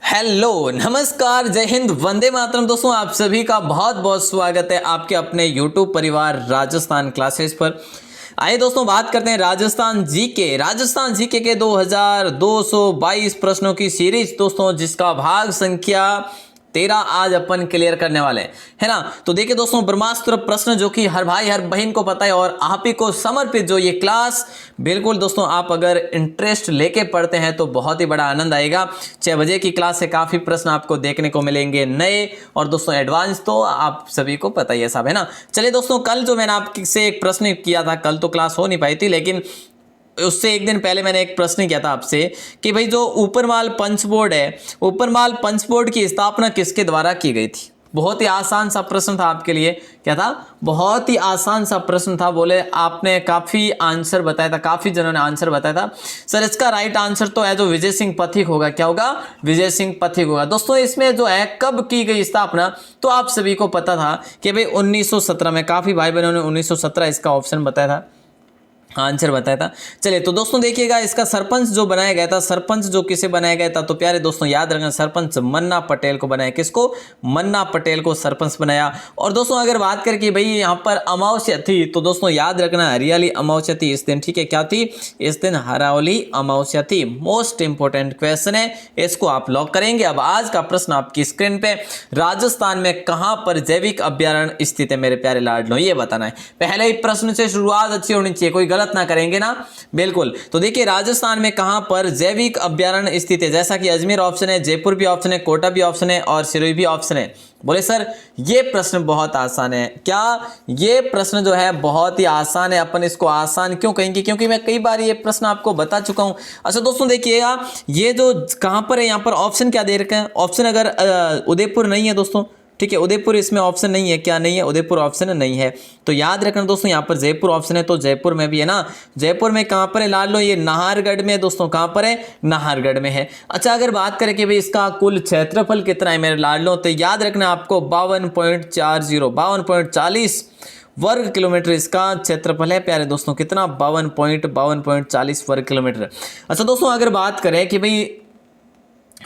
Hello नमस्कार जय हिंद वंदे मातरम। दोस्तों आप सभी का बहुत बहुत स्वागत है आपके अपने YouTube परिवार राजस्थान क्लासेस पर। आइए दोस्तों बात करते हैं राजस्थान जीके के 2222 प्रश्नों की सीरीज दोस्तों, जिसका भाग संख्या 13 आज अपन क्लियर करने वाले हैं, है ना। तो देखिए दोस्तों, ब्रह्मास्त्र प्रश्न जो कि हर भाई हर बहन को पता है और आप ही को समर्पित जो ये क्लास, बिल्कुल दोस्तों आप अगर इंटरेस्ट लेके पढ़ते हैं तो बहुत ही बड़ा आनंद आएगा। 6 बजे की क्लास से काफ़ी प्रश्न आपको देखने को मिलेंगे नए और दोस्तों एडवांस, तो आप सभी को पता ही है सब, है ना। चलिए दोस्तों, कल जो मैंने आपसे एक प्रश्न किया था, कल तो क्लास हो नहीं पाई थी, लेकिन उससे एक दिन पहले मैंने एक प्रश्न किया था आपसे कि भाई जो ऊपरमाल पंच बोर्ड है, ऊपरमाल पंच बोर्ड की स्थापना किसके द्वारा की गई थी। बहुत ही आसान सा प्रश्न था आपके लिए। क्या था? बहुत ही आसान सा प्रश्न था। बोले आपने काफ़ी आंसर बताया था, काफ़ी जनों ने आंसर बताया था। सर इसका राइट आंसर तो है जो विजय सिंह पथिक होगा। क्या होगा? विजय सिंह पथिक होगा। दोस्तों इसमें जो है कब की गई स्थापना, तो आप सभी को पता था कि भाई 1917 में। काफ़ी भाई बहनों ने 1917 इसका ऑप्शन बताया था, आंसर बताया था। चलिए तो दोस्तों देखिएगा, इसका सरपंच जो बनाया गया था, सरपंच जो किसे बनाया गया था, तो प्यारे दोस्तों याद रखना, सरपंच मन्ना पटेल को बनाया। किसको? मन्ना पटेल को सरपंच बनाया। और दोस्तों अगर बात करें कि भाई यहाँ पर अमावस्या थी, तो दोस्तों याद रखना हरियाली अमावस्या थी इस दिन, ठीक है। क्या थी इस दिन? हरियाली अमावस्या थी। मोस्ट इंपोर्टेंट क्वेश्चन है, इसको आप लॉक करेंगे। अब आज का प्रश्न आपकी स्क्रीन पे, राजस्थान में कहां पर जैविक अभ्यारण्य स्थित है मेरे प्यारे लाडलो, ये बताना है। पहले ही प्रश्न से शुरुआत अच्छी होनी चाहिए, कोई गलत ना करेंगे ना, बिल्कुल। तो देखिए राजस्थान में कहां पर जैविक अभ्यारण्य स्थित है, जैसा कि अजमेर ऑप्शन है, जयपुर भी ऑप्शन है, कोटा भी ऑप्शन है और सिरोही भी ऑप्शन है। बोले सर ये प्रश्न बहुत आसान है। क्या? ये प्रश्न जो है बहुत ही आसान है। अपन इसको आसान क्यों कहेंगे? क्योंकि मैं कई बार ये प्रश्न आपको बता चुका हूं। अच्छा दोस्तों देखिएगा, ये जो कहां पर है, यहां पर ऑप्शन क्या दे रखे हैं। ऑप्शन अगर उदयपुर नहीं है दोस्तों, ठीक है, उदयपुर इसमें ऑप्शन नहीं है। क्या नहीं है? उदयपुर ऑप्शन नहीं है। तो याद रखना दोस्तों, यहाँ पर जयपुर ऑप्शन है, तो जयपुर में भी है ना। जयपुर में कहाँ पर है लाल लो? ये नाहरगढ़ में है दोस्तों। कहाँ पर है? नाहरगढ़ में है। अच्छा अगर बात करें कि भाई इसका कुल क्षेत्रफल कितना है मेरे लाल लो, तो याद रखना आपको 52.40 वर्ग किलोमीटर इसका क्षेत्रफल है प्यारे दोस्तों। कितना? 52.40 वर्ग किलोमीटर। अच्छा दोस्तों अगर बात करें कि भाई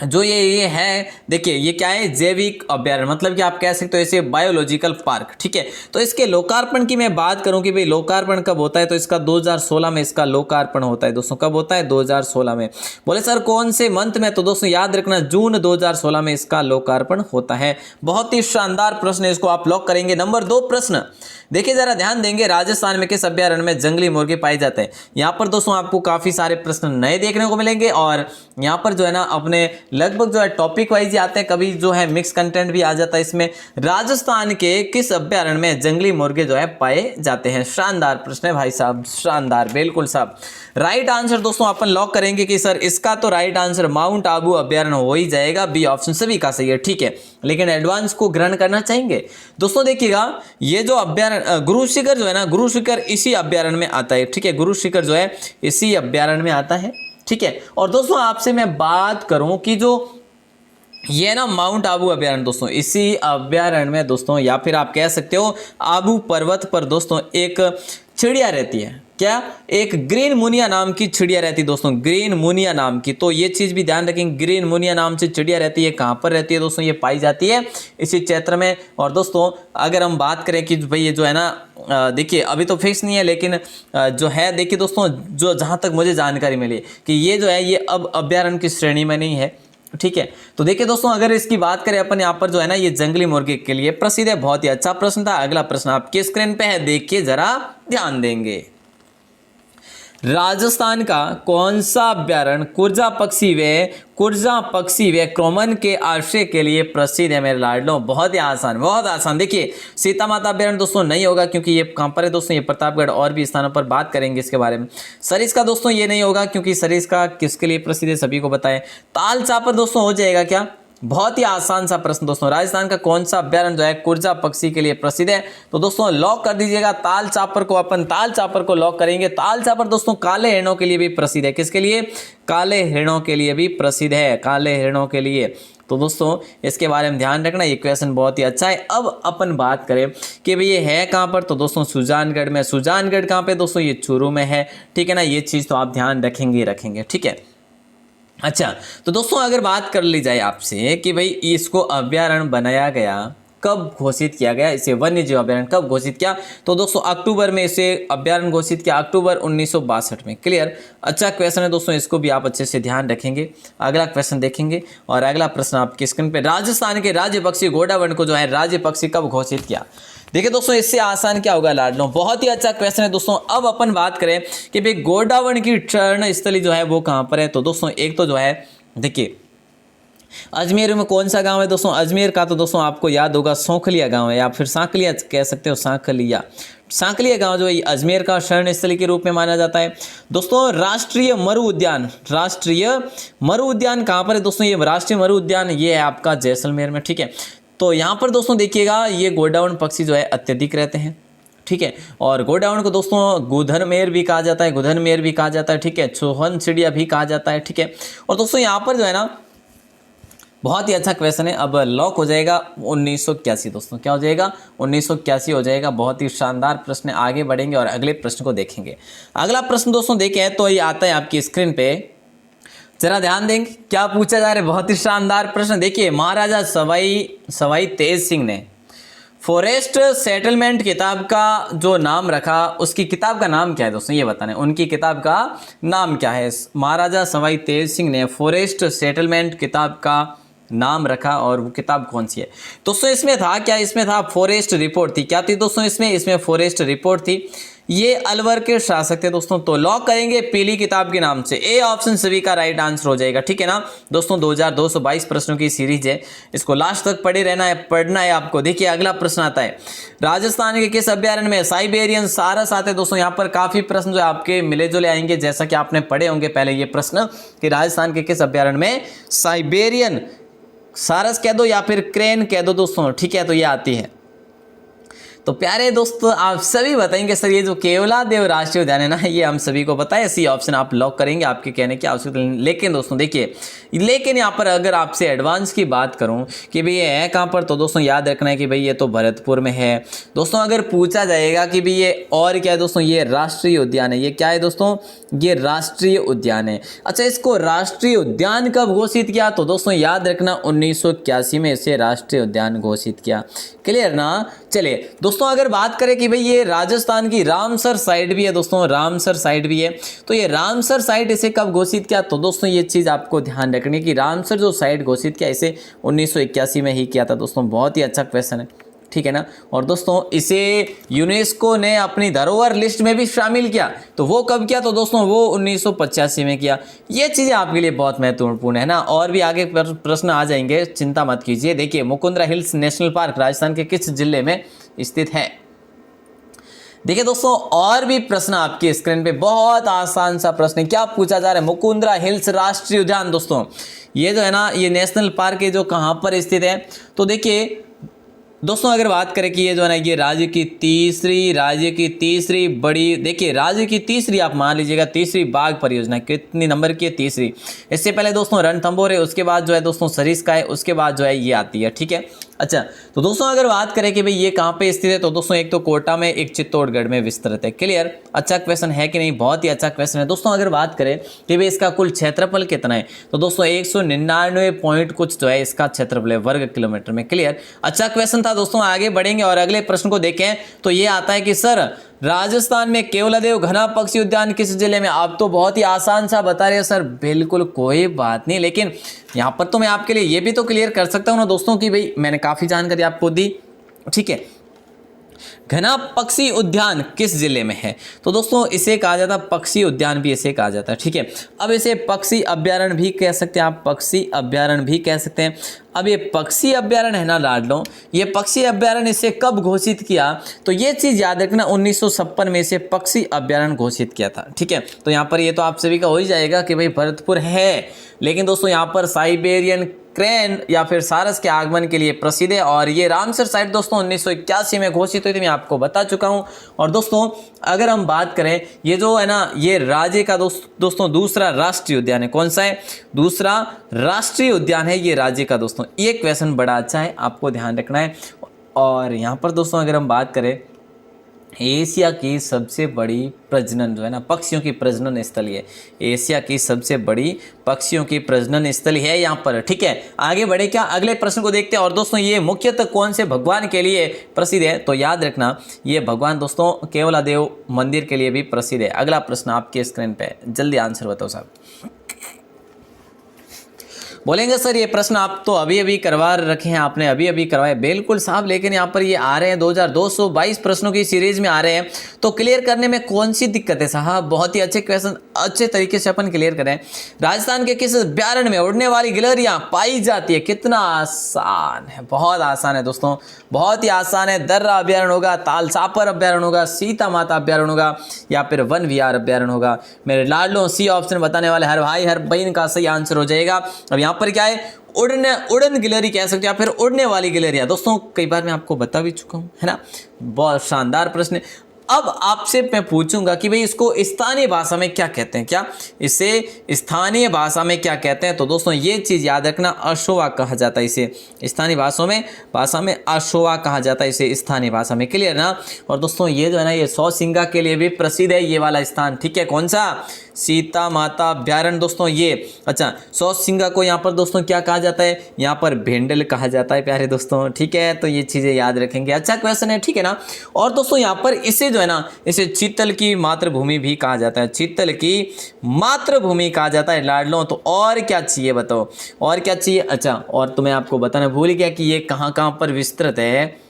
जो ये है, देखिए ये क्या है? जैविक अभ्यारण्य, मतलब कि आप कह सकते हो इसे बायोलॉजिकल पार्क, ठीक है। तो इसके लोकार्पण की मैं बात करूं कि भाई लोकार्पण कब होता है, तो इसका 2016 में इसका लोकार्पण होता है दोस्तों। कब होता है? 2016 में। बोले सर कौन से मंथ में, तो दोस्तों याद रखना जून 2016 में इसका लोकार्पण होता है। बहुत ही शानदार प्रश्न है, इसको आप लॉक करेंगे। नंबर 2 प्रश्न देखिए जरा ध्यान देंगे, राजस्थान में किस अभ्यारण्य में जंगली मुर्गे पाए जाते हैं। यहाँ पर दोस्तों आपको काफी सारे प्रश्न नए देखने को मिलेंगे और यहाँ पर जो है ना अपने लगभग जो है टॉपिक वाइज ही आते हैं, कभी जो है मिक्स कंटेंट भी आ जाता है इसमें। राजस्थान के किस अभ्यारण्य में जंगली मुर्गे जो है पाए जाते हैं? शानदार प्रश्न है भाई साहब, शानदार, बिल्कुल साहब। राइट आंसर दोस्तों अपन लॉक करेंगे कि सर इसका तो राइट आंसर माउंट आबू अभ्यारण्य हो ही जाएगा। बी ऑप्शन सभी का सही है, ठीक है, लेकिन एडवांस को ग्रहण करना चाहेंगे दोस्तों। देखिएगा ये जो अभ्यारण्य गुरु शिखर जो है ना, गुरु शिखर इसी अभ्यारण्य में आता है, ठीक है। गुरु शिखर जो है इसी अभ्यारण्य में आता है, ठीक है। और दोस्तों आपसे मैं बात करूं कि जो ये ना माउंट आबू अभ्यारण्य दोस्तों, इसी अभ्यारण्य में दोस्तों, या फिर आप कह सकते हो आबू पर्वत पर दोस्तों एक चिड़िया रहती है। क्या? एक ग्रीन मुनिया नाम की चिड़िया रहती है दोस्तों, ग्रीन मुनिया नाम की। तो ये चीज भी ध्यान रखेंगे, ग्रीन मुनिया नाम से चिड़िया रहती है। कहाँ पर रहती है दोस्तों? ये पाई जाती है इसी क्षेत्र में। और दोस्तों अगर हम बात करें कि भाई ये जो है ना, देखिए अभी तो फिक्स नहीं है, लेकिन जो है देखिए दोस्तों, जो जहाँ तक मुझे जानकारी मिली कि ये जो है ये अब अभ्यारण्य की श्रेणी में नहीं है, ठीक है। तो देखिए दोस्तों अगर इसकी बात करें अपन यहाँ पर जो है ना, ये जंगली मुर्गे के लिए प्रसिद्ध है। बहुत ही अच्छा प्रश्न था। अगला प्रश्न आपके स्क्रीन पे है, देखिए जरा ध्यान देंगे। राजस्थान का कौन सा अभ्यारण्य कुर्जा पक्षी व क्रोमन के आश्रय के लिए प्रसिद्ध है मेरे लाडलो? बहुत ही आसान, बहुत आसान। देखिए सीता माता अभ्यारण्य दोस्तों नहीं होगा, क्योंकि ये कहां पर है दोस्तों? ये प्रतापगढ़, और भी स्थानों पर बात करेंगे इसके बारे में। सरिस्का दोस्तों ये नहीं होगा, क्योंकि सरिस्का किसके लिए प्रसिद्ध है सभी को बताएं। ताल चापर दोस्तों हो जाएगा क्या? बहुत ही आसान सा प्रश्न दोस्तों, राजस्थान का कौन सा अभ्यारण्य जो है कुर्जा पक्षी के लिए प्रसिद्ध है? तो दोस्तों लॉक कर दीजिएगा ताल चापर को, अपन ताल चापर को लॉक करेंगे। ताल चापर दोस्तों काले हिरणों के लिए भी प्रसिद्ध है। किसके लिए? काले हिरणों के लिए भी प्रसिद्ध है, काले हिरणों के लिए। तो दोस्तों इसके बारे में ध्यान रखना, ये क्वेश्चन बहुत ही अच्छा है। अब अपन बात करें कि भाई ये है कहाँ पर, तो दोस्तों सुजानगढ़ में। सुजानगढ़ कहाँ पे दोस्तों? ये चूरू में है, ठीक है ना। ये चीज़ तो आप ध्यान रखेंगे, ठीक है। अच्छा, तो दोस्तों अगर बात कर ली जाए आपसे कि भाई इसको अभ्यारण्य बनाया गया, कब घोषित किया गया, इसे वन्य जीव अभ्यारण्य कब घोषित किया, तो दोस्तों अक्टूबर में इसे अभ्यारण्य घोषित किया, अक्टूबर 1962 में। क्लियर। अच्छा क्वेश्चन है दोस्तों, इसको भी आप अच्छे से ध्यान रखेंगे। अगला क्वेश्चन देखेंगे और अगला प्रश्न आपकी स्क्रीन पे, राजस्थान के राज्य पक्षी गोडावण को जो है राज्य पक्षी कब घोषित किया। देखिए दोस्तों, इससे आसान क्या होगा लाडलो, बहुत ही अच्छा क्वेश्चन है दोस्तों। अब अपन बात करें कि भाई गोडावण की शरण स्थली जो है वो कहाँ पर है, तो दोस्तों एक तो जो है देखिए अजमेर में कौन सा गांव है दोस्तों, अजमेर का तो दोस्तों आपको याद होगा सौखलिया गांव है, या फिर सांकलिया कह सकते हो, सांकलिया गांव जो है अजमेर का शरण स्थली के रूप में माना जाता है। दोस्तों राष्ट्रीय मरु उद्यान कहाँ पर है दोस्तों, ये राष्ट्रीय मरु उद्यान ये है आपका जैसलमेर में। ठीक है, तो यहाँ पर दोस्तों देखिएगा ये गोडावण पक्षी जो है अत्यधिक रहते हैं। ठीक है, और गोडावण को दोस्तों गुधनमेर भी कहा जाता है, ठीक है, चौहन चिड़िया भी कहा जाता है। ठीक है, और दोस्तों यहाँ पर जो है ना बहुत ही अच्छा क्वेश्चन है। अब लॉक हो जाएगा 1981 दोस्तों, क्या हो जाएगा 1981 हो जाएगा। बहुत ही शानदार प्रश्न, आगे बढ़ेंगे और अगले प्रश्न को देखेंगे। अगला प्रश्न दोस्तों देखें तो ये आता है आपकी स्क्रीन पे, जरा ध्यान देंगे क्या पूछा जा रहा है, बहुत ही शानदार प्रश्न। देखिए महाराजा सवाई तेज सिंह ने फॉरेस्ट सेटलमेंट किताब का जो नाम रखा, उसकी किताब का नाम क्या है दोस्तों, ये बताना है, उनकी किताब का नाम क्या है। महाराजा सवाई तेज सिंह ने फॉरेस्ट सेटलमेंट किताब का नाम रखा और वो किताब कौन सी है दोस्तों। इसमें था क्या, इसमें था फॉरेस्ट रिपोर्ट थी। क्या थी दोस्तों इसमें फॉरेस्ट रिपोर्ट थी। ये अलवर के शासक थे दोस्तों, तो लॉक करेंगे पीली किताब के नाम से। ए ऑप्शन सभी का राइट आंसर हो जाएगा। ठीक है ना दोस्तों, 2222 प्रश्नों की सीरीज है, इसको लास्ट तक पढ़ना है आपको। देखिए अगला प्रश्न आता है, राजस्थान के किस अभ्यारण्य में साइबेरियन सारस आते हैं दोस्तों। यहाँ पर काफी प्रश्न जो आपके मिले जुले आएंगे, जैसा कि आपने पढ़े होंगे पहले ये प्रश्न कि राजस्थान के किस अभ्यारण्य में साइबेरियन सारस कह दो या फिर क्रेन कह दो दोस्तों। ठीक है, तो ये आती है। तो प्यारे दोस्तों आप सभी बताएंगे सर ये जो केवलादेव राष्ट्रीय उद्यान है ना, ये हम सभी को पता है, सी ऑप्शन आप लॉक करेंगे, आपके कहने की आवश्यकता नहीं। लेकिन दोस्तों देखिए, लेकिन यहाँ पर अगर आपसे एडवांस की बात करूँ कि भाई ये है कहाँ पर, तो दोस्तों याद रखना है कि भाई ये तो भरतपुर में है दोस्तों। अगर पूछा जाएगा कि भाई ये और क्या है दोस्तों, ये राष्ट्रीय उद्यान है। ये क्या है दोस्तों, ये राष्ट्रीय उद्यान है। अच्छा, इसको राष्ट्रीय उद्यान कब घोषित किया, तो दोस्तों याद रखना 1981 में इसे राष्ट्रीय उद्यान घोषित किया। क्लियर ना। चलिए दोस्तों अगर बात करें कि भाई ये राजस्थान की रामसर साइट भी है दोस्तों, रामसर साइट भी है, तो ये रामसर साइट इसे कब घोषित किया, तो दोस्तों ये चीज़ आपको ध्यान रखनी है कि रामसर जो साइट घोषित किया इसे 1981 में ही किया था दोस्तों। बहुत ही अच्छा क्वेश्चन है। ठीक है ना। और दोस्तों इसे यूनेस्को ने अपनी धरोहर लिस्ट में भी शामिल किया, तो वो कब किया, तो दोस्तों वो 1985 में किया। ये चीज़ें आपके लिए बहुत महत्वपूर्ण है ना। और भी आगे प्रश्न आ जाएंगे, चिंता मत कीजिए। देखिए Mukundra hills national park Rajasthan के किस जिले में स्थित है। देखिए दोस्तों और भी प्रश्न आपकी स्क्रीन पे, बहुत आसान सा प्रश्न है। क्या पूछा जा रहा है, मुकुंदरा हिल्स राष्ट्रीय उद्यान दोस्तों ये जो है ना, ये नेशनल पार्क है जो कहाँ पर स्थित है, तो देखिए दोस्तों अगर बात करें कि ये जो है ना, ये राज्य की तीसरी बड़ी, देखिए राज्य की तीसरी आप मान लीजिएगा तीसरी बाघ परियोजना, कितनी नंबर की है, तीसरी। इससे पहले दोस्तों रणथंभौर है, उसके बाद जो है दोस्तों सरिस्का है, उसके बाद जो है ये आती है। ठीक है। अच्छा तो दोस्तों अगर बात करें कि भाई ये कहाँ पे स्थित है, तो दोस्तों एक तो कोटा में, एक चित्तौड़गढ़ में विस्तृत है। क्लियर। अच्छा क्वेश्चन है कि नहीं, बहुत ही अच्छा क्वेश्चन है दोस्तों। अगर बात करें कि भाई इसका कुल क्षेत्रफल कितना है, तो दोस्तों 199 पॉइंट कुछ जो है इसका क्षेत्रफल है वर्ग किलोमीटर में। क्लियर। अच्छा क्वेश्चन था दोस्तों। आगे बढ़ेंगे और अगले प्रश्न को देखें तो ये आता है कि सर राजस्थान में केवलादेव घना पक्षी उद्यान किस जिले में। आप तो बहुत ही आसान सा बता रहे हैं सर, बिल्कुल कोई बात नहीं, लेकिन यहाँ पर तो मैं आपके लिए ये भी तो क्लियर कर सकता हूँ ना दोस्तों कि भाई मैंने काफ़ी जानकारी आपको दी। ठीक है, घना पक्षी उद्यान किस जिले में है, तो दोस्तों इसे कहा जाता है पक्षी उद्यान भी इसे कहा जाता है। ठीक है। अब इसे पक्षी अभ्यारण्य भी कह सकते हैं आप, पक्षी अभ्यारण्य भी कह सकते हैं। अब ये पक्षी अभ्यारण्य है ना लाडलो, ये पक्षी अभ्यारण्य इसे कब घोषित किया, तो ये चीज़ याद रखना 1956 में इसे पक्षी अभ्यारण्य घोषित किया था। ठीक है। तो यहाँ पर ये तो आप सभी का हो ही जाएगा कि भाई भरतपुर है, लेकिन दोस्तों यहाँ पर साइबेरियन क्रेन या फिर सारस के आगमन के लिए प्रसिद्ध है। और ये रामसर साइट दोस्तों 1981 में घोषित हुई थी, मैं आपको बता चुका हूँ। और दोस्तों अगर हम बात करें, ये जो है ना, ये राज्य का दोस्तों दूसरा राष्ट्रीय उद्यान है। कौन सा है, दूसरा राष्ट्रीय उद्यान है ये राज्य का दोस्तों। ये क्वेश्चन बड़ा अच्छा है, आपको ध्यान रखना है। और यहाँ पर दोस्तों अगर हम बात करें एशिया की सबसे बड़ी प्रजनन जो है ना पक्षियों की प्रजनन स्थली है। एशिया की सबसे बड़ी पक्षियों की प्रजनन स्थली है यहाँ पर। ठीक है, आगे बढ़े क्या, अगले प्रश्न को देखते हैं। और दोस्तों ये मुख्यतः कौन से भगवान के लिए प्रसिद्ध है, तो याद रखना ये भगवान दोस्तों केवलादेव मंदिर के लिए भी प्रसिद्ध है। अगला प्रश्न आपके स्क्रीन पे, जल्दी आंसर बताओ साहब। बोलेंगे सर ये प्रश्न आप तो अभी अभी करवा रखे हैं, आपने अभी अभी करवाए। बिल्कुल साहब, लेकिन यहाँ पर ये आ रहे हैं 2222 प्रश्नों की सीरीज में आ रहे हैं, तो क्लियर करने में कौन सी दिक्कत है साहब। बहुत ही अच्छे क्वेश्चन अच्छे तरीके से अपन क्लियर करें। राजस्थान के किस अभ्यारण्य में उड़ने वाली गिलहरियां पाई जाती है, कितना आसान है, बहुत आसान है दोस्तों, बहुत ही आसान है। दर्रा अभ्यारण्य होगा, तालसापर अभ्यारण्य होगा, सीता माता अभ्यारण्य होगा, या फिर वन विहार अभ्यारण्य होगा। मेरे लाडलों सी ऑप्शन बताने वाले हर भाई हर बहन का सही आंसर हो जाएगा। अब यहाँ पर क्या है, उड़न गिलहरी कह सकते हैं या फिर उड़ने वाली गिलहरियां। दोस्तों कई बार मैं आपको बता भी चुका हूं, है ना, बहुत शानदार प्रश्न है। अब आपसे मैं पूछूंगा कि भाई इसको स्थानीय भाषा में क्या कहते हैं, क्या इसे स्थानीय भाषा में क्या कहते हैं। तो दोस्तों ये चीज़ याद रखना, अशोवा कहा जाता है इसे, स्थानीय भाषा में अशोवा कहा जाता है इसे स्थानीय भाषा में, क्लियर ना। और दोस्तों ये जो है ना ये सौसिंगा के लिए भी प्रसिद्ध है ये वाला स्थान। ठीक है, कौन सा, सीता माता अभ्यारण्य दोस्तों ये। अच्छा, सौसिंगा को यहाँ पर दोस्तों क्या कहा जाता है, यहाँ पर भेंडल कहा जाता है प्यारे दोस्तों। ठीक है, तो ये चीज़ें याद रखेंगे, अच्छा क्वेश्चन है, ठीक है ना। और दोस्तों यहाँ पर इसे जो है ना इसे चीतल की मातृभूमि भी कहा जाता है, चीतल की मातृभूमि कहा जाता है लाडलों। तो और क्या चाहिए बताओ, और क्या चाहिए। अच्छा, और तो मैं आपको बताना भूल गया कि ये कहाँ कहाँ पर विस्तृत है।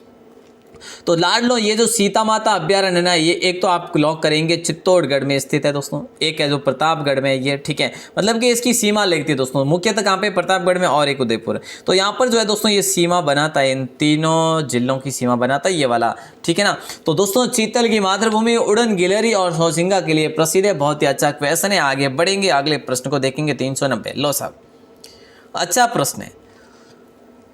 तो लाडलो ये जो सीता माता अभ्यारण्य है ना, ये एक तो आप लॉक करेंगे चित्तौड़गढ़ में स्थित है दोस्तों, एक है जो प्रतापगढ़ में ये। ठीक है, मतलब कि इसकी सीमा लगती है दोस्तों, मुख्यतः कहाँ पे, प्रतापगढ़ में और एक उदयपुर। तो यहाँ पर जो है दोस्तों ये सीमा बनाता है, इन तीनों जिलों की सीमा बनाता है ये वाला। ठीक है ना। तो दोस्तों चीतल की मातृभूमि उड़न गिलहरी और सौसिंगा के लिए प्रसिद्ध है। बहुत ही अच्छा क्वेश्चन है, आगे बढ़ेंगे, अगले प्रश्न को देखेंगे। 390 लो साहब, अच्छा प्रश्न है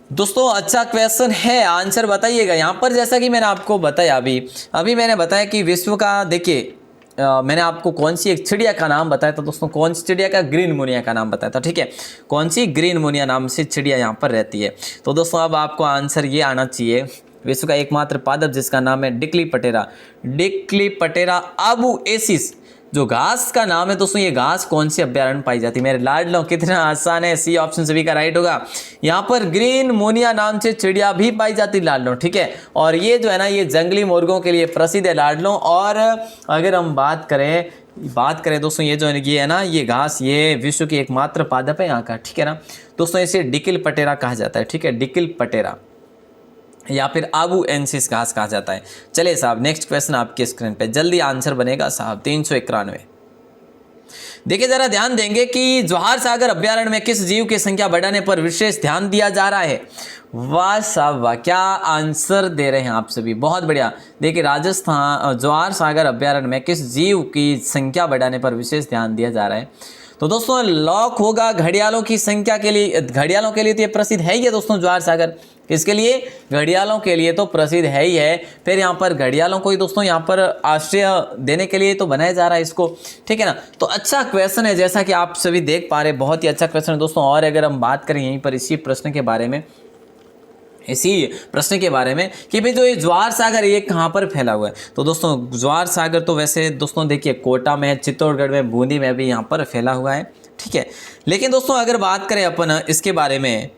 दोस्तों, अच्छा क्वेश्चन है, आंसर बताइएगा। यहाँ पर जैसा कि मैंने आपको बताया अभी मैंने बताया कि विश्व का, देखिए मैंने आपको कौन सी एक चिड़िया का नाम बताया था दोस्तों, कौन सी चिड़िया का, ग्रीन मुनिया का नाम बताया था। ठीक है, कौन सी, ग्रीन मुनिया नाम से चिड़िया यहाँ पर रहती है। तो दोस्तों अब आपको आंसर ये आना चाहिए, विश्व का एकमात्र पादप जिसका नाम है डिक्लीपटेरा आबुएसिस, जो घास का नाम है दोस्तों, ये घास कौन से अभ्यारण्य में पाई जाती है। मेरे लाडलों कितना आसान है, सी ऑप्शन सभी का राइट होगा। यहाँ पर ग्रीन मोनिया नाम से चिड़िया भी पाई जाती है लाडलों। ठीक है, और ये जो है ना ये जंगली मुर्गों के लिए प्रसिद्ध है लाडलों। और अगर हम बात करें दोस्तों, ये जो है ना ये घास, ये विश्व की एकमात्र पादप है यहाँ का। ठीक है ना दोस्तों, इसे डिकिल पटेरा कहा जाता है। ठीक है, डिकिल पटेरा या फिर आबुएंसिस घास कहा जाता है। चलिए साहब, नेक्स्ट क्वेश्चन आपके स्क्रीन पे, जल्दी आंसर बनेगा साहब। 391 देखिए, जरा ध्यान देंगे कि जवाहर सागर अभ्यारण्य में किस जीव की संख्या बढ़ाने पर विशेष ध्यान दिया जा रहा है। वाह साहब वाह, क्या आंसर दे रहे हैं आप सभी, बहुत बढ़िया। देखिए राजस्थान जवाहर सागर अभ्यारण्य में किस जीव की संख्या बढ़ाने पर विशेष ध्यान दिया जा रहा है। तो दोस्तों लॉक होगा घड़ियालों की संख्या के लिए, घड़ियालों के लिए तो ये प्रसिद्ध है ही है दोस्तों जवाहर सागर। किसके लिए, घड़ियालों के लिए तो प्रसिद्ध है ही है। फिर यहाँ पर घड़ियालों को ही दोस्तों यहाँ पर आश्रय देने के लिए तो बनाया जा रहा है इसको। ठीक है ना, तो अच्छा क्वेश्चन है, जैसा कि आप सभी देख पा रहे, बहुत ही अच्छा क्वेश्चन है दोस्तों। और अगर हम बात करें यहीं पर इसी प्रश्न के बारे में कि भाई जो ये जवाहर सागर ये कहाँ पर फैला हुआ है। तो दोस्तों जवाहर सागर तो वैसे दोस्तों देखिए कोटा में, चित्तौड़गढ़ में, बूंदी में भी यहाँ पर फैला हुआ है। ठीक है, लेकिन दोस्तों अगर बात करें अपन इसके बारे में,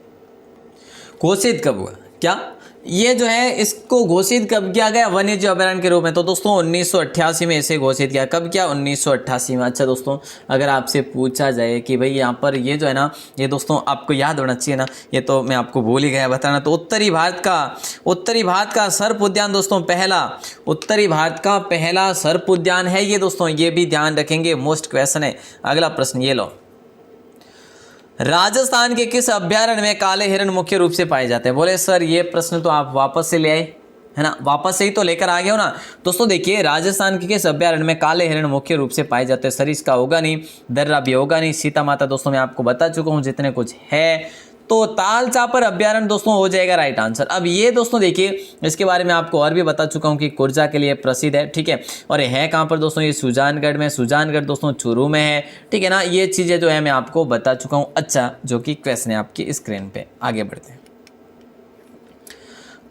घोषित कब हुआ, क्या ये जो है इसको घोषित कब किया गया वन्य जीव अभयारण्य के रूप में। तो दोस्तों 1988 में इसे घोषित किया। कब किया, 1988 में। अच्छा दोस्तों अगर आपसे पूछा जाए कि भाई यहाँ पर ये जो है ना, ये दोस्तों आपको याद होना चाहिए ना, ये तो मैं आपको भूल ही गया बताना। तो उत्तरी भारत का सर्प उद्यान दोस्तों, उत्तरी भारत का पहला सर्प उद्यान है ये दोस्तों, ये भी ध्यान रखेंगे, मोस्ट क्वेश्चन है। अगला प्रश्न ये लो, राजस्थान के किस अभ्यारण्य में काले हिरण मुख्य रूप से पाए जाते हैं। बोले सर ये प्रश्न तो आप वापस से ले आए है ना, वापस से ही तो लेकर आ गए हो ना। दोस्तों देखिए राजस्थान के किस अभ्यारण्य में काले हिरण मुख्य रूप से पाए जाते हैं। सर इसका होगा नहीं, दर्रा भी होगा नहीं, सीता माता दोस्तों मैं आपको बता चुका हूं जितने कुछ है। तो तालचापर अभ्यारण्य दोस्तों हो जाएगा राइट आंसर। अब ये दोस्तों देखिए इसके बारे में आपको और भी बता चुका हूं कि कुर्जा के लिए प्रसिद्ध है। ठीक है, और ये है कहाँ पर दोस्तों, ये सुजानगढ़ में, सुजानगढ़ दोस्तों चूरू में है। ठीक है ना, ये चीज़ें जो है मैं आपको बता चुका हूँ। अच्छा, जो कि क्वेश्चन है आपकी स्क्रीन पे, आगे बढ़ते हैं।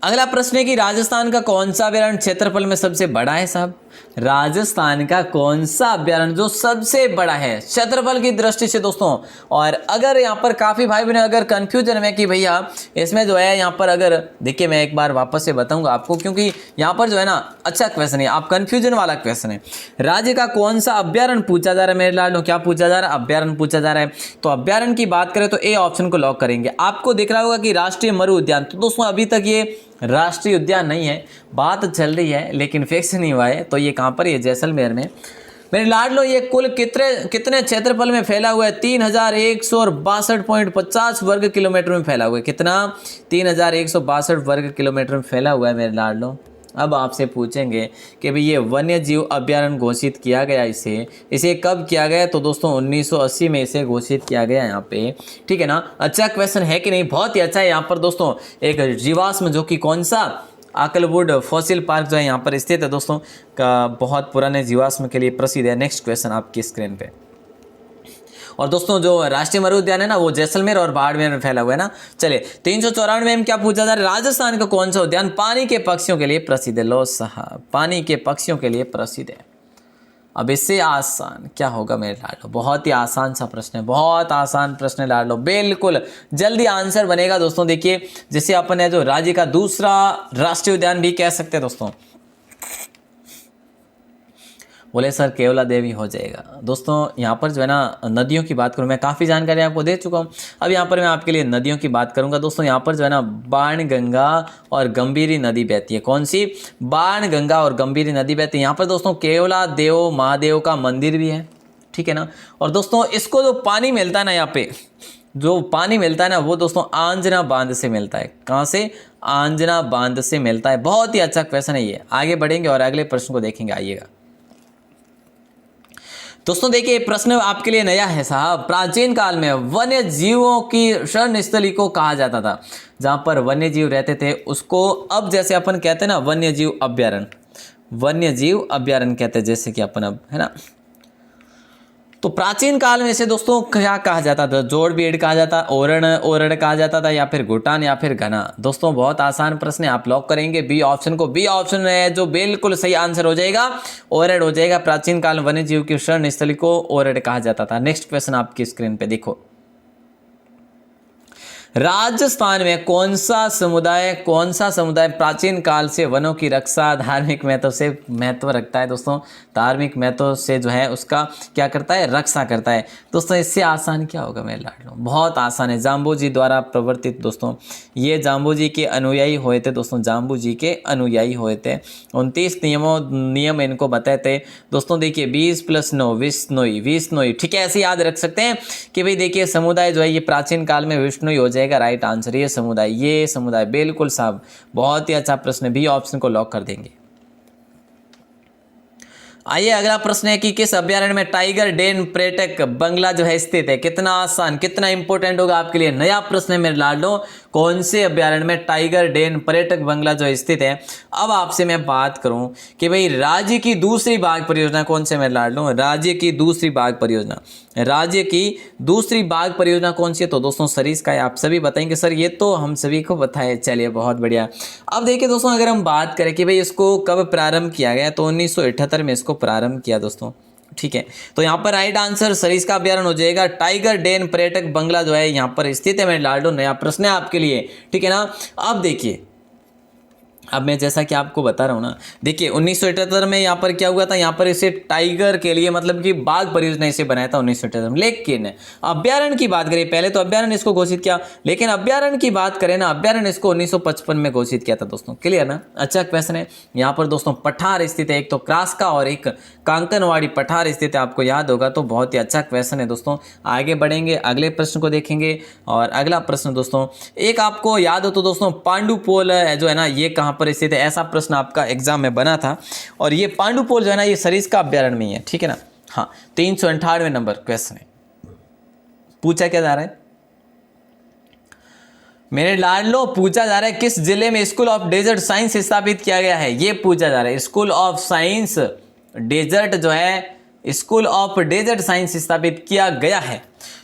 अगला प्रश्न है कि राजस्थान का कौन सा अभ्यारण्य क्षेत्रफल में सबसे बड़ा है साहब? राजस्थान का कौन सा अभ्यारण्य जो सबसे बड़ा है क्षेत्रफल की दृष्टि से दोस्तों? और अगर यहाँ पर काफ़ी भाई बहन अगर कंफ्यूजन में कि भैया इसमें जो है यहाँ पर अगर देखिए मैं एक बार वापस से बताऊंगा आपको, क्योंकि यहाँ पर जो है ना अच्छा क्वेश्चन है, आप कंफ्यूजन वाला क्वेश्चन है। राज्य का कौन सा अभ्यारण्य पूछा जा रहा है मेरे लाडो? क्या पूछा जा रहा है? अभ्यारण्य पूछा जा रहा है। तो अभ्यारण्य की बात करें तो ए ऑप्शन को लॉक करेंगे। आपको दिख रहा होगा कि राष्ट्रीय मरु उद्यान, तो दोस्तों अभी तक ये राष्ट्रीय उद्यान नहीं है, बात चल रही है लेकिन फिक्स नहीं हुआ है। तो ये कहाँ पर? ये जैसलमेर में। मेरे लाडलो ये कुल कितने क्षेत्रफल में फैला हुआ है? 3162.50 वर्ग किलोमीटर में फैला हुआ है। कितना? 3162 वर्ग किलोमीटर में फैला हुआ है मेरे लाडलो। अब आपसे पूछेंगे कि भाई ये वन्य जीव अभ्यारण्य घोषित किया गया इसे कब किया गया? तो दोस्तों 1980 में इसे घोषित किया गया यहाँ पे, ठीक है ना। अच्छा क्वेश्चन है कि नहीं? बहुत ही अच्छा है। यहाँ पर दोस्तों एक जीवाश्म जो कि कौन सा आकलवुड फॉसिल पार्क जो है यहाँ पर स्थित है दोस्तों, का बहुत पुराने जीवाश्म के लिए प्रसिद्ध है। नेक्स्ट क्वेश्चन आपकी स्क्रीन पे। और दोस्तों जो राष्ट्रीय मरु उद्यान है ना वो जैसलमेर और बाड़मेर में फैला हुआ है ना। चलिए 394 में क्या पूछा जा रहा है? राजस्थान का कौन सा उद्यान पानी के पक्षियों के लिए प्रसिद्ध है? लो साहब, पानी के पक्षियों के लिए प्रसिद्ध है। अब इससे आसान क्या होगा मेरे लाडलो? बहुत ही आसान सा प्रश्न है, बहुत आसान प्रश्न है लाडलो, बिल्कुल जल्दी आंसर बनेगा दोस्तों। देखिए जैसे अपन है जो राज्य का दूसरा राष्ट्रीय उद्यान भी कह सकते हैं दोस्तों। बोले सर केवला देवी हो जाएगा। दोस्तों यहाँ पर जो है ना नदियों की बात करूँ, मैं काफ़ी जानकारी आपको दे चुका हूँ। अब यहाँ पर मैं आपके लिए नदियों की बात करूँगा दोस्तों। यहाँ पर जो है ना बाणगंगा और गंभीरी नदी बहती है। कौन सी? बाणगंगा और गंभीरी नदी बहती है। यहाँ पर दोस्तों केवला देव महादेव का मंदिर भी है, ठीक है ना। और दोस्तों इसको जो पानी मिलता है ना, यहाँ पे जो पानी मिलता है ना वो दोस्तों आंजना बांध से मिलता है। कहाँ से? आंजना बांध से मिलता है। बहुत ही अच्छा क्वेश्चन है ये। आगे बढ़ेंगे और अगले प्रश्न को देखेंगे, आइएगा दोस्तों। देखिए प्रश्न आपके लिए नया है साहब। प्राचीन काल में वन्य जीवों की शरण स्थली को कहा जाता था, जहां पर वन्य जीव रहते थे उसको अब जैसे अपन कहते हैं ना वन्य जीव अभ्यारण्य, वन्य जीव अभ्यारण्य कहते हैं जैसे कि अपन अब, है ना। तो प्राचीन काल में इसे दोस्तों क्या कहा जाता था? जोड़बीड़ कहा जाता, ओरड़ कहा जाता था, या फिर घुटान, या फिर घना। दोस्तों बहुत आसान प्रश्न है, आप लॉक करेंगे बी ऑप्शन को। बी ऑप्शन है जो बिल्कुल सही आंसर हो जाएगा, ओरड़ हो जाएगा। प्राचीन काल में वन्य जीव की शरण स्थली को ओरड़ कहा जाता था। नेक्स्ट क्वेश्चन आपकी स्क्रीन पे देखो। राजस्थान में कौन सा समुदाय प्राचीन काल से वनों की रक्षा धार्मिक महत्व रखता है दोस्तों? धार्मिक महत्व से जो है उसका क्या करता है? रक्षा करता है। दोस्तों इससे आसान क्या होगा मेरे लाडलो? बहुत आसान है। जाम्बू जी द्वारा प्रवर्तित दोस्तों, ये जाम्बू जी के अनुयायी हुए थे दोस्तों, जाम्बू जी के अनुयायी हुए थे। 29 नियम इनको बताए थे दोस्तों। देखिए 20 + 9 विष्णोई, ठीक है, ऐसे याद रख सकते हैं कि भाई देखिए समुदाय जो है ये प्राचीन काल में विष्णुई हो जाएगा राइट आंसर। ये समुदाय बिल्कुल साहब, बहुत ही अच्छा प्रश्न है। बी ऑप्शन को लॉक कर देंगे। आइए अगला प्रश्न है कि किस अभ्यारण्य में टाइगर डेन पर्यटक बंगला जो है स्थित है? कितना आसान, कितना इंपॉर्टेंट होगा आपके लिए। नया प्रश्न है मेरे लाडलो, कौन से अभ्यारण्य में टाइगर डेन पर्यटक बंगला जो स्थित है। अब आपसे मैं बात करूं कि भाई राज्य की दूसरी बाघ परियोजना कौन से मेरे लाडलो? राज्य की दूसरी बाघ परियोजना कौन सी है? तो दोस्तों सरिस्का है। आप सभी बताएंगे सर ये तो हम सभी को पता है। चलिए बहुत बढ़िया। अब देखिए दोस्तों अगर हम बात करें कि भाई इसको कब प्रारंभ किया गया, तो 1978 में इसको प्रारंभ किया दोस्तों, ठीक है। तो यहाँ पर राइट आंसर सरिस्का अभ्यारण्य हो जाएगा। टाइगर डेन पर्यटक बंगला जो है यहाँ पर स्थित है मेरे लाडो। नया प्रश्न है आपके लिए, ठीक है ना। अब देखिए, अब मैं जैसा कि आपको बता रहा हूँ ना, देखिए 1978 में यहाँ पर क्या हुआ था, यहाँ पर इसे टाइगर के लिए मतलब कि बाघ परियोजना इसे बनाया था 1978 में। लेकिन अभ्यारण्य की बात करें, पहले तो अभ्यारण्य इसको घोषित किया, लेकिन अभ्यारण्य की बात करें ना, अभ्यारण्य इसको 1955 में घोषित किया था दोस्तों। क्लियर ना? अच्छा क्वेश्चन है। यहाँ पर दोस्तों पठार स्थित है, एक तो क्रास्का और एक कांकनवाड़ी पठार स्थित है, आपको याद होगा। तो बहुत ही अच्छा क्वेश्चन है दोस्तों। आगे बढ़ेंगे, अगले प्रश्न को देखेंगे। और अगला प्रश्न दोस्तों, एक आपको याद हो तो दोस्तों पांडुपोल जो है ना ये कहाँ पर स्थित है? ऐसा प्रश्न आपका एग्जाम में बना था। और ये पांडुपोल जो है ना ये सरिस्का अभ्यारण्य में है, ठीक है ना। हाँ 398 नंबर क्वेश्चन है। पूछा क्या जा रहा है मेरे लाडलो? पूछा जा रहा है किस जिले में स्कूल ऑफ डेजर्ट साइंस स्थापित किया गया है? ये पूछा जा रहा है। स्कूल ऑफ साइंस डेजर्ट जो है, स्कूल ऑफ डेजर्ट साइंस स्थापित किया गया है।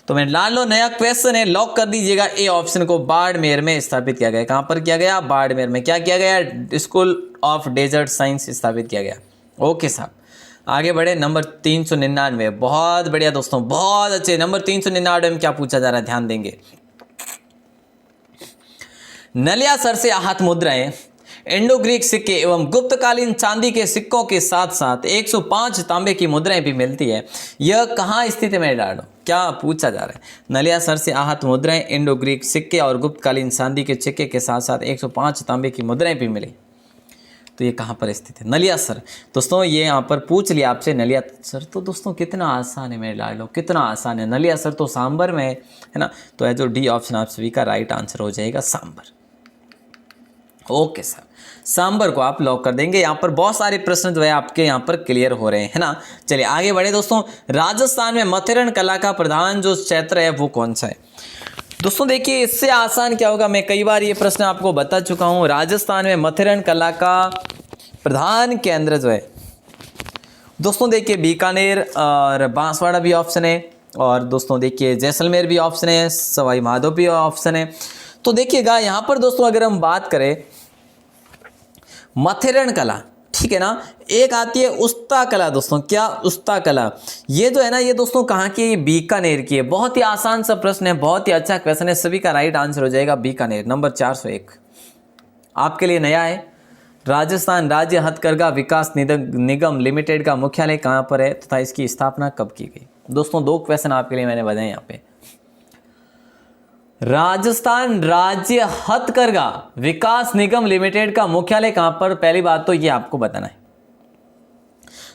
तो मैं ला लो, नया क्वेश्चन है, लॉक कर दीजिएगा ए ऑप्शन को। बाड़मेर में स्थापित किया गया। कहाँ पर किया गया? बाड़मेर में। क्या किया गया? स्कूल ऑफ डेजर्ट साइंस स्थापित किया गया। ओके साहब, आगे बढ़े। नंबर 399, बहुत बढ़िया दोस्तों, बहुत अच्छे। नंबर 399 में क्या पूछा जा रहा है, ध्यान देंगे। नलियासर से आहत मुद्राएं, इंडो ग्रीक सिक्के एवं गुप्तकालीन चांदी के सिक्कों के साथ साथ 105 तांबे की मुद्राएं भी मिलती है। यह कहाँ स्थित है? मेरे लाडो, क्या पूछा जा रहा है? नलियासर से आहत मुद्राएं, इंडो ग्रीक सिक्के और गुप्तकालीन चांदी के सिक्के के साथ साथ 105 तांबे की मुद्राएं भी मिली। तो ये कहाँ पर स्थित है? नलियासर। दोस्तों ये यहाँ पर पूछ लिया आपसे नलियासर, तो दोस्तों कितना आसान है मेरे लाडो, कितना आसान है। नलियासर तो सांबर में है ना। तो है जो डी ऑप्शन आप सभी का राइट आंसर हो जाएगा, सांबर। ओके सर, सांबर को आप लॉक कर देंगे। यहाँ पर बहुत सारे प्रश्न जो है आपके यहाँ पर क्लियर हो रहे हैं, है ना। चलिए आगे बढ़े दोस्तों। राजस्थान में मथिरण कला का प्रधान जो क्षेत्र है वो कौन सा है? दोस्तों देखिए, इससे आसान क्या होगा, मैं कई बार ये प्रश्न आपको बता चुका हूँ। राजस्थान में मथिरण कला का प्रधान केंद्र जो है दोस्तों, देखिए बीकानेर और बांसवाड़ा भी ऑप्शन है, और दोस्तों देखिए जैसलमेर भी ऑप्शन है, सवाई माधो भी ऑप्शन है। तो देखिएगा यहाँ पर दोस्तों अगर हम बात करें मथिरण कला, ठीक है ना, एक आती है उस्ता कला। दोस्तों क्या? उस्ता कला। ये जो है ना, ये दोस्तों कहाँ की? बीकानेर की है। बहुत ही आसान सा प्रश्न है, बहुत ही अच्छा क्वेश्चन है, सभी का राइट आंसर हो जाएगा बीकानेर। नंबर 401 आपके लिए नया है। राजस्थान राज्य हथकरघा विकास निगम लिमिटेड का मुख्यालय कहाँ पर है तथा इसकी स्थापना कब की गई? दोस्तों 2 क्वेश्चन आपके लिए मैंने बताए यहाँ पे। राजस्थान राज्य हथकरघा विकास निगम लिमिटेड का मुख्यालय कहां पर? पहली बात तो ये आपको बताना है।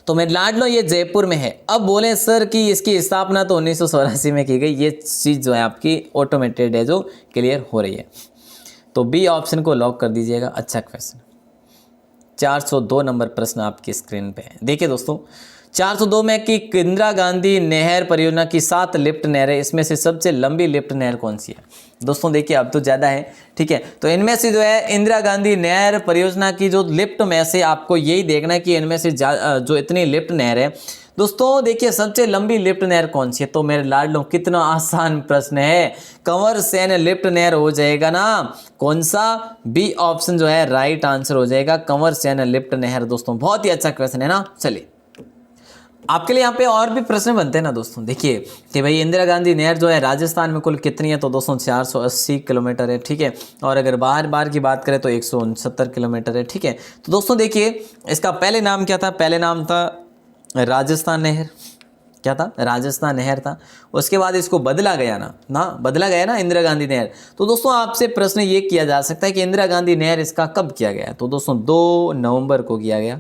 तो मैं लाड लो, ये जयपुर में है। अब बोले सर कि इसकी स्थापना तो 1984 में की गई। ये चीज जो है आपकी ऑटोमेटेड है, जो क्लियर हो रही है। तो बी ऑप्शन को लॉक कर दीजिएगा। अच्छा क्वेश्चन। 402 नंबर प्रश्न आपकी स्क्रीन पे है। देखिए दोस्तों 402 में कि इंदिरा गांधी नहर परियोजना की 7 लिफ्ट नहरें, इसमें से सबसे लंबी लिफ्ट नहर कौन सी है? दोस्तों देखिए अब तो ज़्यादा है, ठीक है। तो इनमें से जो है इंदिरा गांधी नहर परियोजना की जो लिफ्ट में से आपको यही देखना है कि इनमें से जो इतनी लिफ्ट नहर है दोस्तों, देखिए सबसे लंबी लिफ्ट नहर कौन सी है? तो मेरे लाडलो कितना आसान प्रश्न है, कंवर सेन लिफ्ट नहर हो जाएगा ना। कौन सा? बी ऑप्शन जो है राइट आंसर हो जाएगा, कंवर सेन लिफ्ट नहर। दोस्तों बहुत ही अच्छा क्वेश्चन है ना। चलिए आपके लिए यहाँ पे और भी प्रश्न बनते हैं ना दोस्तों। देखिए कि भाई इंदिरा गांधी नहर जो है राजस्थान में कुल कितनी है? तो दोस्तों 480 किलोमीटर है, ठीक है। और अगर बार की बात करें तो 169 किलोमीटर है, ठीक है। तो दोस्तों देखिए इसका पहले नाम क्या था? पहले नाम था राजस्थान नहर। क्या था? राजस्थान नहर था। उसके बाद इसको बदला गया ना बदला गया ना इंदिरा गांधी नहर। तो दोस्तों आपसे प्रश्न ये किया जा सकता है कि इंदिरा गांधी नहर इसका कब किया गया? तो दोस्तों 2 नवंबर को किया गया।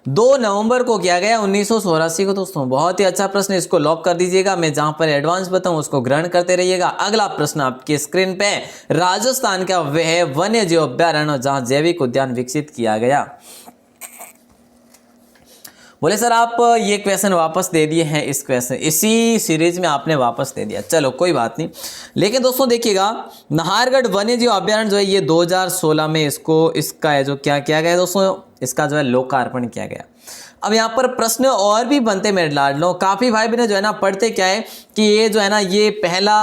2 नवंबर को किया गया 1984 को। दोस्तों बहुत ही अच्छा प्रश्न, इसको लॉक कर दीजिएगा। मैं जहां पर एडवांस बताऊं उसको ग्रहण करते रहिएगा। अगला प्रश्न आपकी स्क्रीन पे, राजस्थान का वह वन्य जीव अभ्यारण्य जहां जैविक उद्यान विकसित किया गया। बोले सर आप ये क्वेश्चन वापस दे दिए हैं, इस क्वेश्चन इसी सीरीज में आपने वापस दे दिया, चलो कोई बात नहीं। लेकिन दोस्तों देखिएगा नाहरगढ़ वन्य जीव अभ्यारण्य जो है ये 2016 में इसका है जो क्या किया गया दोस्तों, इसका जो है लोकार्पण किया गया। अब यहाँ पर प्रश्न और भी बनते मेरे लाडलो, काफ़ी भाई बहन जो है ना पढ़ते क्या है कि ये जो है ना ये पहला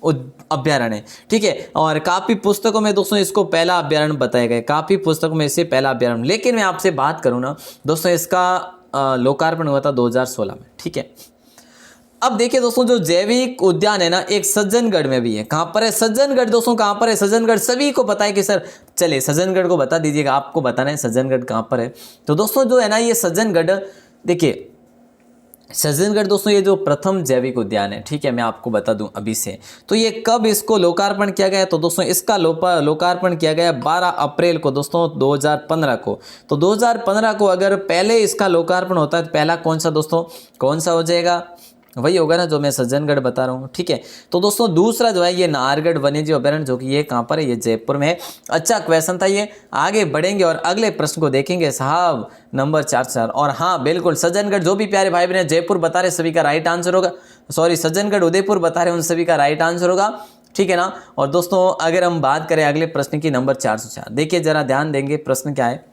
अभ्यारण्य है, ठीक है। और काफ़ी पुस्तकों में दोस्तों इसको पहला अभ्यारण्य बताया गया, काफ़ी पुस्तकों में इसे पहला अभ्यारण्य। लेकिन मैं आपसे बात करूँ ना दोस्तों, इसका लोकार्पण हुआ था 2016 में, ठीक है। अब देखिए दोस्तों जो जैविक उद्यान है ना एक सज्जनगढ़ में भी है। कहाँ पर है? सज्जनगढ़। दोस्तों कहाँ पर है? सज्जनगढ़। सभी को पता है कि सर चलिए सज्जनगढ़ को बता दीजिएगा, आपको बताना है सज्जनगढ़ कहाँ पर है। तो दोस्तों जो है ना ये सज्जनगढ़, देखिए सज्जनगढ़ दोस्तों ये जो प्रथम जैविक उद्यान है, ठीक है, मैं आपको बता दूं अभी से। तो ये कब इसको लोकार्पण किया गया? तो दोस्तों इसका लोकार्पण किया गया 12 अप्रैल को दोस्तों 2015 को। तो 2015 को अगर पहले इसका लोकार्पण होता है तो पहला कौन सा दोस्तों, कौन सा हो जाएगा? वही होगा ना जो मैं सज्जनगढ़ बता रहा हूँ, ठीक है। तो दोस्तों दूसरा जो है ये नाहरगढ़ वन्यजीव अभ्यारण्य, जो कि ये कहाँ पर है? ये जयपुर में है। अच्छा क्वेश्चन था ये। आगे बढ़ेंगे और अगले प्रश्न को देखेंगे साहब, नंबर 4 और हाँ बिल्कुल सज्जनगढ़, जो भी प्यारे भाई बहन जयपुर बता रहे सभी का राइट आंसर होगा। सॉरी सज्जनगढ़ उदयपुर बता रहे उन सभी का राइट आंसर होगा, ठीक है ना। और दोस्तों अगर हम बात करें अगले प्रश्न की, नंबर 404, देखिए जरा ध्यान देंगे प्रश्न क्या है।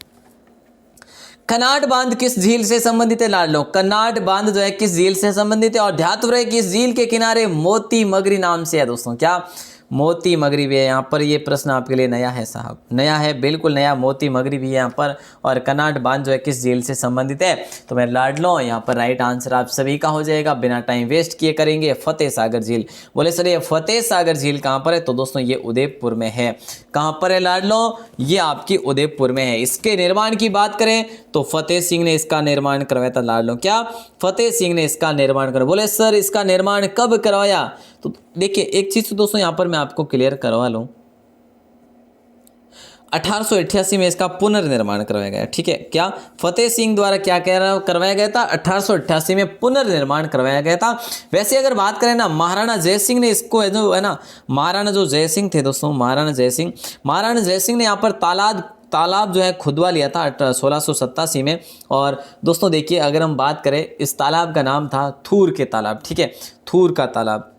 कनाट बांध किस झील से संबंधित है लाडलो? कनाट बांध जो है किस झील से संबंधित है और ध्यातव्य रहे किस झील के किनारे मोती मगरी नाम से है दोस्तों? क्या मोती मगरी भी है यहाँ पर। ये प्रश्न आपके लिए नया है साहब, नया है, बिल्कुल नया। मोती मगरी भी है यहाँ पर। और कनाट बांध जो है किस झील से संबंधित है? तो मैं लाडलो यहाँ पर राइट आंसर आप सभी का हो जाएगा। बिना टाइम वेस्ट किए करेंगे फतेह सागर झील। बोले सर ये फतेह सागर झील कहाँ पर है? तो दोस्तों ये उदयपुर में है। कहाँ पर है लाडलो? ये आपकी उदयपुर में है। इसके निर्माण की बात करें तो फतेह सिंह ने इसका निर्माण करवाया था लाडलो। क्या? फतेह सिंह ने इसका निर्माण करवाया। बोले सर इसका निर्माण कब करवाया? तो देखिए एक चीज तो दोस्तों यहाँ पर मैं आपको क्लियर करवा लूं, 1888 में इसका पुनर्निर्माण करवाया गया। ठीक है, क्या फतेह सिंह द्वारा क्या करवाया गया था? 1888 में पुनर्निर्माण करवाया गया था। वैसे अगर बात करें ना, महाराणा जय सिंह ने इसको जो है ना, महाराणा जो जय सिंह थे दोस्तों, महाराणा जय सिंह ने यहाँ पर तालाब जो है खुदवा लिया था 1687 में। और दोस्तों देखिए अगर हम बात करें, इस तालाब का नाम था थूर के तालाब। ठीक है, थूर का तालाब।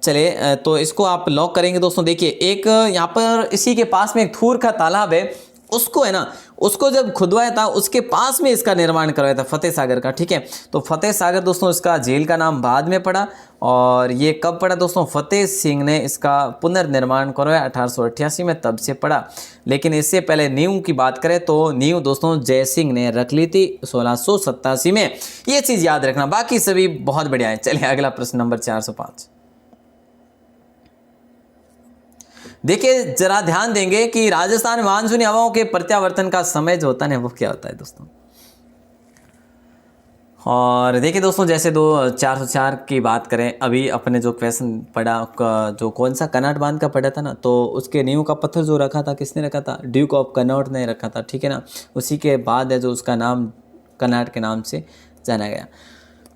चलिए तो इसको आप लॉक करेंगे दोस्तों। देखिए एक यहाँ पर इसी के पास में एक थूर का तालाब है, उसको है ना, उसको जब खुदवाया था उसके पास में इसका निर्माण करवाया था फतेह सागर का। ठीक है, तो फतेह सागर दोस्तों इसका झील का नाम बाद में पड़ा। और ये कब पड़ा दोस्तों? फतेह सिंह ने इसका पुनर्निर्माण करवाया 1888 में, तब से पड़ा। लेकिन इससे पहले नींव की बात करें तो नींव दोस्तों जय सिंह ने रख ली थी 1687 में। ये चीज़ याद रखना, बाकी सभी बहुत बढ़िया है। चलिए अगला प्रश्न नंबर 405। देखिए जरा ध्यान देंगे कि राजस्थान मानसूनी हवाओं के प्रत्यावर्तन का समय जो होता है वो क्या होता है दोस्तों। और देखिए दोस्तों जैसे 404 की बात करें, अभी अपने जो क्वेश्चन पढ़ा, जो कौन सा कनॉट बांध का पढ़ा था ना, तो उसके नींव का पत्थर जो रखा था किसने रखा था? ड्यूक ऑफ कनॉट ने रखा था। ठीक है ना, उसी के बाद है जो उसका नाम कनॉट के नाम से जाना गया।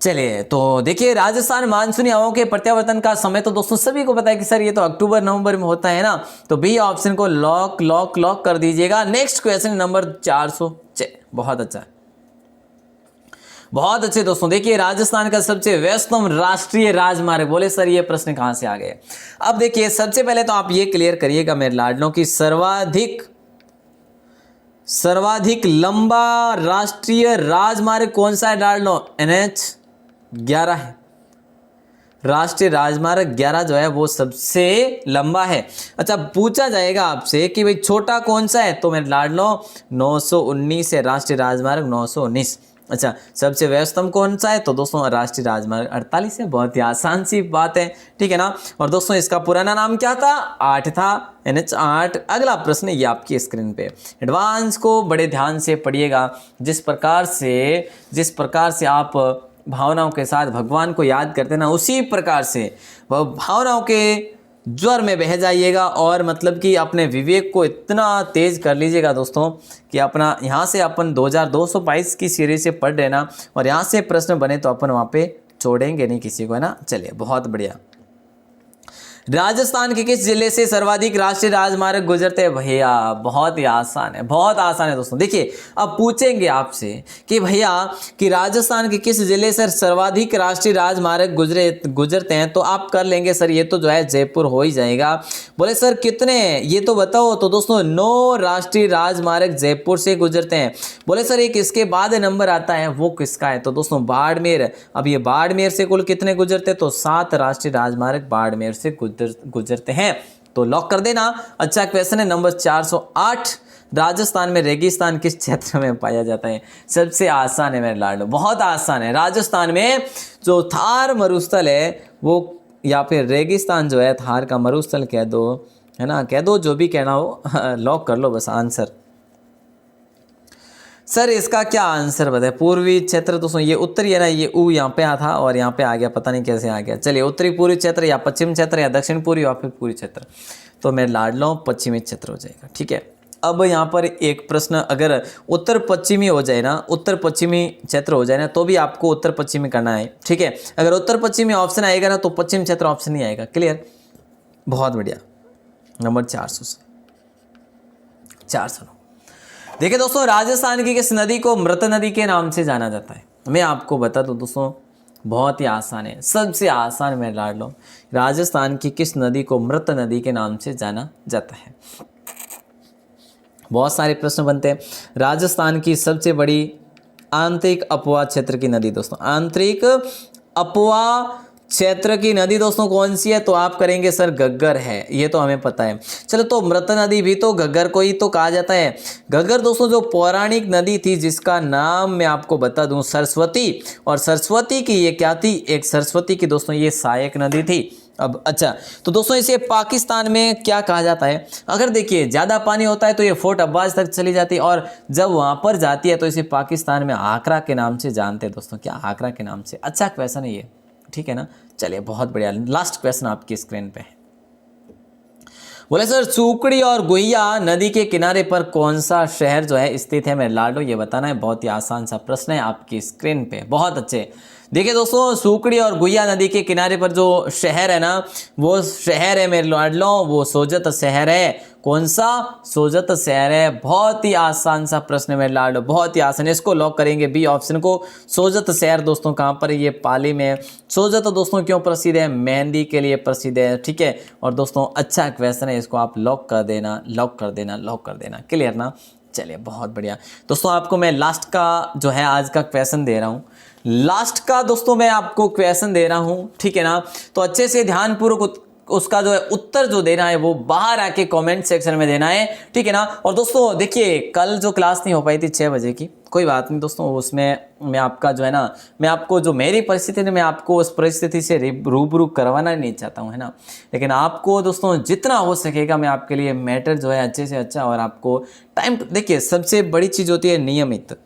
चलिए तो देखिए राजस्थान मानसूनी हवाओं के प्रत्यावर्तन का समय तो दोस्तों सभी को पता है कि सर ये तो अक्टूबर नवंबर में होता है ना, तो बी ऑप्शन को लॉक लॉक लॉक कर दीजिएगा। Next question number 406। बहुत अच्छा, बहुत अच्छे दोस्तों। देखिए राजस्थान का सबसे व्यस्तम राष्ट्रीय राजमार्ग, बोले सर ये प्रश्न कहां से आ गए? अब देखिए सबसे पहले तो आप ये क्लियर करिएगा मेरे लाडलों की, सर्वाधिक लंबा राष्ट्रीय राजमार्ग कौन सा है लाडलों? NH 11 है। राष्ट्रीय राजमार्ग 11 जो है वो सबसे लंबा है। अच्छा पूछा जाएगा आपसे कि भाई छोटा कौन सा है, तो मेरे लाडलो 919 है, राष्ट्रीय राजमार्ग 919। अच्छा सबसे व्यस्तम कौन सा है? तो दोस्तों राष्ट्रीय राजमार्ग 48 है। बहुत ही आसान सी बात है, ठीक है ना। और दोस्तों इसका पुराना नाम क्या था? 8 था, NH 8। अगला प्रश्न ये आपकी स्क्रीन पे, एडवांस को बड़े ध्यान से पढ़िएगा। जिस प्रकार से आप भावनाओं के साथ भगवान को याद करते ना, उसी प्रकार से वह भावनाओं के ज्वर में बह जाइएगा। और मतलब कि अपने विवेक को इतना तेज कर लीजिएगा दोस्तों कि अपना यहाँ से अपन 2222 की सीरीज से पढ़ लेना, और यहाँ से प्रश्न बने तो अपन वहाँ पे छोड़ेंगे नहीं किसी को, है ना। चलिए बहुत बढ़िया। राजस्थान के किस जिले से सर्वाधिक राष्ट्रीय राजमार्ग गुजरते हैं? भैया बहुत ही आसान है, बहुत आसान है दोस्तों। देखिए अब पूछेंगे आपसे कि भैया कि राजस्थान के किस जिले से सर्वाधिक राष्ट्रीय राजमार्ग गुजरते हैं, तो आप कर लेंगे सर ये तो जो है जयपुर हो ही जाएगा। बोले सर कितने, ये तो बताओ। तो दोस्तों 9 राष्ट्रीय राजमार्ग जयपुर से गुजरते हैं। बोले सर एक इसके बाद नंबर आता है, वो किसका है? तो दोस्तों बाड़मेर। अब ये बाड़मेर से कुल कितने गुजरते? तो 7 राष्ट्रीय राजमार्ग बाड़मेर से गुजरते हैं। तो लॉक कर देना। अच्छा क्वेश्चन है नंबर 408। राजस्थान में रेगिस्तान किस क्षेत्र में पाया जाता है? सबसे आसान है मेरे लाडो, बहुत आसान है। राजस्थान में जो थार मरुस्थल है वो, या फिर रेगिस्तान जो है, थार का मरुस्थल कह दो, है ना, कह दो, जो भी कहना हो लॉक कर लो बस आंसर। सर इसका क्या आंसर बताए? पूर्वी क्षेत्र दोस्तों ये उत्तरी है ना, ये ऊ यहाँ पे आ था और यहाँ पे आ गया, पता नहीं कैसे आ गया। चलिए उत्तरी पूर्वी क्षेत्र या पश्चिम क्षेत्र या दक्षिण पूर्वी या फिर पूर्वी क्षेत्र, तो मैं लाडलो पश्चिमी क्षेत्र हो जाएगा। ठीक है, अब यहाँ पर एक प्रश्न, अगर उत्तर पश्चिमी हो जाए ना, उत्तर पश्चिमी क्षेत्र हो जाए ना, तो भी आपको उत्तर पश्चिमी करना है। ठीक है, अगर उत्तर पश्चिमी ऑप्शन आएगा ना तो पश्चिम क्षेत्र ऑप्शन नहीं आएगा। क्लियर, बहुत बढ़िया। नंबर 409। देखिए दोस्तों राजस्थान की किस नदी को मृत नदी के नाम से जाना जाता है? मैं आपको बता दूं दोस्तों, बहुत ही आसान है, सबसे आसान मैं लाड लो। राजस्थान की किस नदी को मृत नदी के नाम से जाना जाता है? बहुत सारे प्रश्न बनते हैं। राजस्थान की सबसे बड़ी आंतरिक अपवाह क्षेत्र की नदी दोस्तों, आंतरिक अपवाह क्षेत्र की नदी दोस्तों कौन सी है? तो आप करेंगे सर घग्गर है, ये तो हमें पता है। चलो तो मृत नदी भी तो घग्गर को ही तो कहा जाता है। घग्गर दोस्तों जो पौराणिक नदी थी जिसका नाम मैं आपको बता दूं सरस्वती, और सरस्वती की ये क्या थी? एक सरस्वती की दोस्तों ये सहायक नदी थी। अब अच्छा, तो दोस्तों इसे पाकिस्तान में क्या कहा जाता है? अगर देखिए ज़्यादा पानी होता है तो ये फोर्ट अब्बास तक चली जाती है, और जब वहाँ पर जाती है तो इसे पाकिस्तान में आकरा के नाम से जानते हैं दोस्तों। क्या? आकरा के नाम से। अच्छा क्वेश्चन है ये, ठीक है ना। चलिए बहुत बढ़िया, लास्ट क्वेश्चन आपकी स्क्रीन पे है। बोले सर सुकड़ी और गुहिया नदी के किनारे पर कौन सा शहर जो है स्थित है? मेरे लाडो ये बताना है। बहुत ही आसान सा प्रश्न है आपकी स्क्रीन पे। बहुत अच्छे। देखिए दोस्तों सुकड़ी और गुहिया नदी के किनारे पर जो शहर है ना, वो शहर है मेरे लाडलो, वो सोजत शहर है। कौन सा? सोजत शहर है। बहुत ही आसान सा प्रश्न है मेरे लाडो, बहुत ही आसान है। इसको लॉक करेंगे बी ऑप्शन को। सोजत शहर दोस्तों कहाँ पर है? ये पाली में। सोजत दोस्तों क्यों प्रसिद्ध है? मेहंदी के लिए प्रसिद्ध है, ठीक है। और दोस्तों अच्छा क्वेश्चन है, इसको आप लॉक कर देना, लॉक कर देना, लॉक कर देना। क्लियर ना? चलिए बहुत बढ़िया दोस्तों, आपको मैं लास्ट का जो है आज का क्वेश्चन दे रहा हूँ। लास्ट का दोस्तों मैं आपको क्वेश्चन दे रहा हूँ, ठीक है ना। तो अच्छे से ध्यानपूर्वक उसका जो है उत्तर जो देना है वो बाहर आके कमेंट सेक्शन में देना है, ठीक है ना। और दोस्तों देखिए कल जो क्लास नहीं हो पाई थी 6 बजे की, कोई बात नहीं दोस्तों, उसमें मैं आपका जो है ना, मैं आपको जो मेरी परिस्थिति है मैं आपको उस परिस्थिति से रूबरू करवाना नहीं चाहता हूँ, है ना। लेकिन आपको दोस्तों जितना हो सकेगा मैं आपके लिए मैटर जो है अच्छे से अच्छा, और आपको टाइम देखिए सबसे बड़ी चीज़ होती है नियमित।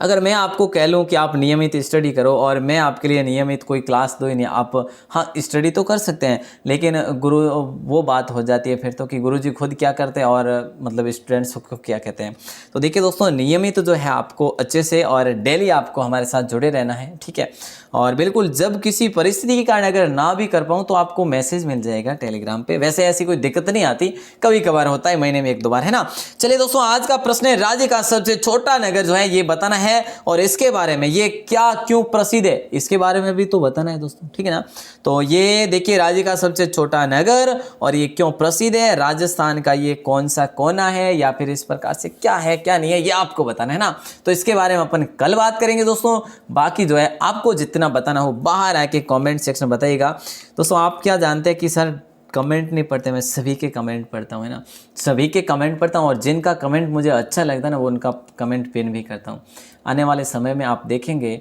अगर मैं आपको कह लूँ कि आप नियमित स्टडी करो और मैं आपके लिए नियमित कोई क्लास दो ही नहीं, आप हाँ स्टडी तो कर सकते हैं, लेकिन गुरु वो बात हो जाती है फिर तो कि गुरुजी खुद क्या करते हैं और मतलब स्टूडेंट्स को क्या कहते हैं। तो देखिए दोस्तों नियमित जो है आपको अच्छे से और डेली आपको हमारे साथ जुड़े रहना है, ठीक है। और बिल्कुल जब किसी परिस्थिति के कारण अगर ना भी कर पाऊँ तो आपको मैसेज मिल जाएगा टेलीग्राम पे। वैसे ऐसी कोई दिक्कत नहीं आती, कभी कभार होता है, महीने में 1-2 बार, है ना। चलिए दोस्तों आज का प्रश्न है राज्य का सबसे छोटा नगर जो है ये बताना है, और इसके बारे में ये क्या क्यों प्रसिद्ध है इसके बारे में भी तो बताना है दोस्तों, ठीक है ना। तो ये देखिए राज्य का सबसे छोटा नगर और ये क्यों प्रसिद्ध है, राजस्थान का ये कौन सा कोना है, या फिर इस प्रकार से क्या है क्या नहीं है ये आपको बताना है ना। तो इसके बारे में अपन कल बात करेंगे दोस्तों। बाकी जो है आपको जितना बताना हो बाहर आके कमेंट सेक्शन में बताइएगा। दोस्तों आप क्या जानते हैं कि सर कमेंट नहीं पढ़ते, मैं सभी के कमेंट पढ़ता हूँ, है ना। सभी के कमेंट पढ़ता हूँ और जिनका कमेंट मुझे अच्छा लगता है ना वो उनका कमेंट पिन भी करता हूँ। आने वाले समय में आप देखेंगे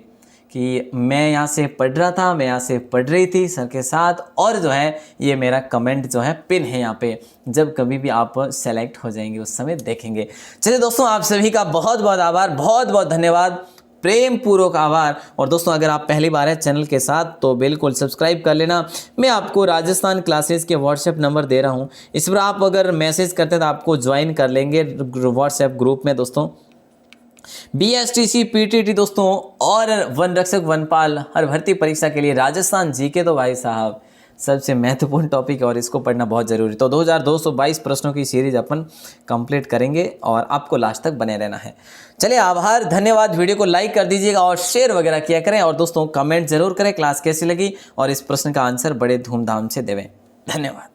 कि मैं यहाँ से पढ़ रहा था, मैं यहाँ से पढ़ रही थी सर के साथ, और जो है ये मेरा कमेंट जो है पिन है यहाँ पे। जब कभी भी आप सेलेक्ट हो जाएंगे उस समय देखेंगे। चलिए दोस्तों आप सभी का बहुत बहुत आभार, बहुत बहुत धन्यवाद, प्रेम पूर्वक आभार। और दोस्तों अगर आप पहली बार है चैनल के साथ तो बिल्कुल सब्सक्राइब कर लेना। मैं आपको राजस्थान क्लासेस के व्हाट्सएप नंबर दे रहा हूं, इस पर आप अगर मैसेज करते हैं तो आपको ज्वाइन कर लेंगे व्हाट्सएप ग्रुप में दोस्तों। BSTC PTT दोस्तों और वन रक्षक वनपाल हर भर्ती परीक्षा के लिए राजस्थान जीके तो भाई साहब सबसे महत्वपूर्ण टॉपिक है और इसको पढ़ना बहुत जरूरी। तो 2222 प्रश्नों की सीरीज अपन कंप्लीट करेंगे और आपको लास्ट तक बने रहना है। चलिए आभार, धन्यवाद। वीडियो को लाइक कर दीजिएगा और शेयर वगैरह किया करें, और दोस्तों कमेंट जरूर करें क्लास कैसी लगी और इस प्रश्न का आंसर बड़े धूमधाम से देवें। धन्यवाद।